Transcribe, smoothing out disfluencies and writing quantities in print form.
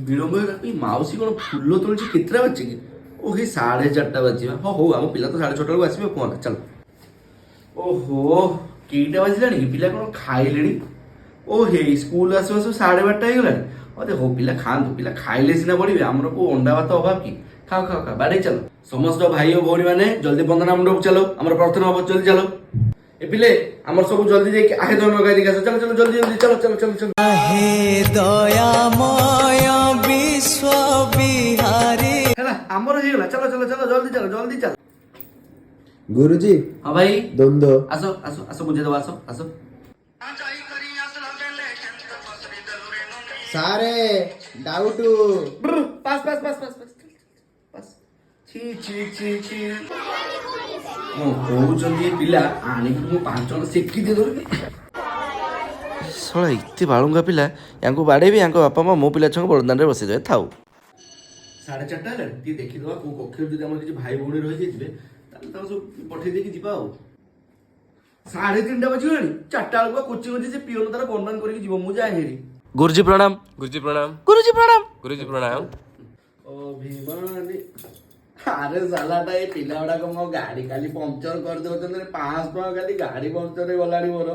ବିଳମ୍ବ ହେଲା ମାଉସୀ କ'ଣ ଫୁଲ ତୋଳୁଛି କେତେଟା ବାଜିଛି କି? ଓ ହେଇ 4:30 ବାଜିବା। ହଁ ହଉ ଆମ ପିଲା ତ 6:30 ବେଳକୁ ଆସିବେ କୁହନ୍ତା ଚାଲ। ଓହୋ କେଇଟା ବାଜିଲାଣି କି? ପିଲା କ'ଣ ଖାଇଲେଣି? ଓ ହେଇ ସ୍କୁଲ ଆସୁ ଆସୁ 12:30 ହେଇଗଲାଣି। ଅରେ ହଉ ପିଲା ଖାଆନ୍ତୁ, ପିଲା ଖାଇଲେ ସିନା ବଢିବେ, ଆମର କୋଉ ଅଣ୍ଡା ଭାତ ଅଭାବ କି? ଖାଅ ଖାଅ ଖାଅ ବାଡ଼େଇ ଚାଲ। ସମସ୍ତ ଭାଇ ଓ ଭଉଣୀ ମାନେ ଜଲ୍ଦି ବନ୍ଦନା ମଣ୍ଡପକୁ ଚାଲ, ଆମର ପ୍ରାର୍ଥନା ହବ, ଜଲ୍ଦି ଚାଲ। ଏ ପିଲେ ଆମର ସବୁ ଜଲ୍ଦି ଯାଇକି ଆହେ ଧର୍ମ ଗାଇ ଦେଇକି ଆସ, ଚାଲ ଚାଲ ଜଲ୍ଦି ଜଲ୍ଦି ଚାଲ ଚାଲ ଚାଲ ଚାଲ। हे दयामय विश्व बिहारी। ହେଲା ଆମର ହେଇଗଲା, ଚାଲ ଚାଲ ଚାଲ ଜଲ୍ଦି ଚାଲ ଜଲ୍ଦି ଚାଲ। गुरुजी ହଁ ଭାଇ द्वंद्व ଆସ ଆସ ଆସ ବୁଝେଇଦବ, ଆସ ଆସ। सारे doubt pass pass pass pass pass pass. ଛି ଛି ଛି ଛି କ'ଣ କହୁଛନ୍ତି ଏ ପିଲା? ଆଣିକି ମୁଁ 5 ଜଣ ସେକି ଦେଇ ଧରିକି। ଶଳା ଏତେ ବାଳୁଙ୍ଗା ପିଲା, ୟାଙ୍କୁ ବାଡ଼େଇବି, ୟାଙ୍କ ବାପା ମା ମୋ ପିଲା ଛୁଆଙ୍କୁ ବଡ଼ଦାନରେ ବସେଇଦେବେ। ଥାଉ 4:30 ହେଲାଣି, ଟିକେ ଦେଖିଦେବା କୋଉ କକ୍ଷରେ ଯଦି ଆମର କିଛି ଭାଇ ଭଉଣୀ ରହିଯାଇଥିବେ ତାହେଲେ ତାଙ୍କୁ ସବୁ ପଠେଇ ଦେଇକି ଯିବା ଆଉ। 3:30 ବାଜିଗଲାଣି, 4ଟା ବେଳକୁ କୋଚିଂ ଅଛି, ସେ ପିଅନ ତାର ବନ୍ଧନ କରିକି ଯିବ, ମୁଁ ଯାଏ ହେରି। ଗୁରୁଜୀ ପ୍ରଣାମ। गुरुजी प्रणाम। ଗୁରୁଜୀ ପ୍ରଣାମ। गुरुजी प्रणाम। ଅଭିମାନୀ। ଆରେ ସାଲାଟା ଏ ପିଲା ଗୁଡାକ ମୋ ଗାଡି ଖାଲି ପଙ୍କଚର କରିଦଉଛନ୍ତି। 500 ଟଙ୍କା ଖାଲି ଗାଡି ପଙ୍କଚରରେ ଗଲାଣି ମୋର।